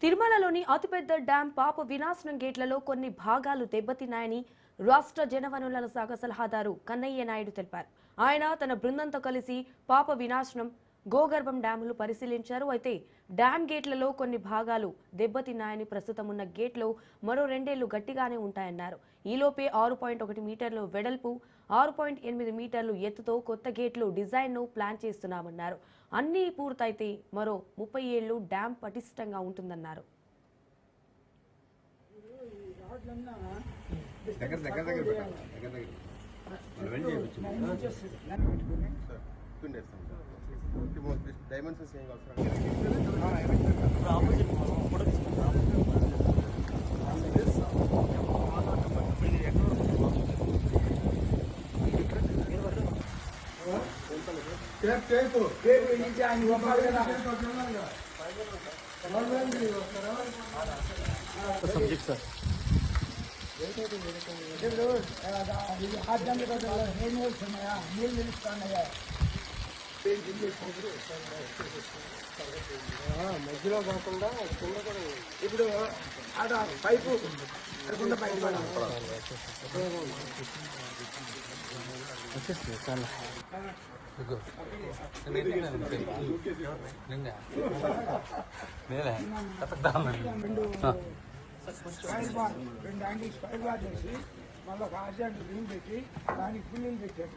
తిరుమలలోని అతిపెద్ద డ్యాం పాప వినాశనం గేట్లలో కొన్ని భాగాలు దెబ్బతిన్నాయని రాష్ట్ర జనవనరుల శాఖ సలహాదారు కన్నయ్య నాయుడు తెలిపారు. ఆయన తన బృందంతో కలిసి పాప వినాశనం గోగర్భం డ్యాములు పరిశీలించారు. అయితే డ్యాం గేట్లలో కొన్ని భాగాలు దెబ్బతిన్నాయని, ప్రస్తుతం ఉన్న గేట్లు మరో 2 ఏళ్లు గట్టిగానే ఉంటాయన్నారు. ఈలోపే 6.1 మీటర్లు వెడల్పు, 6.8 మీటర్లు ఎత్తుతో కొత్త గేట్లు డిజైన్ను ప్లాన్ చేస్తున్నామన్నారు. అన్నీ పూర్తయితే మరో 30 ఏళ్లు డ్యాం పటిష్టంగా ఉంటుందన్నారు. డైమెన్షన్స్ ఏం అవసరం సబ్జెక్ట్ సార్ మధ్యలో కాకుండా కింద కూడా ఇప్పుడు ఆడ పైపు వచ్చేస్తుంది చాలా రెండు యాంగిల్ స్క్వైర్ బార్ చేసి మళ్ళీ ఒక ఆర్జెంట్ గ్రీన్ పెట్టి దానికి ఫుల్ పెట్టాడు.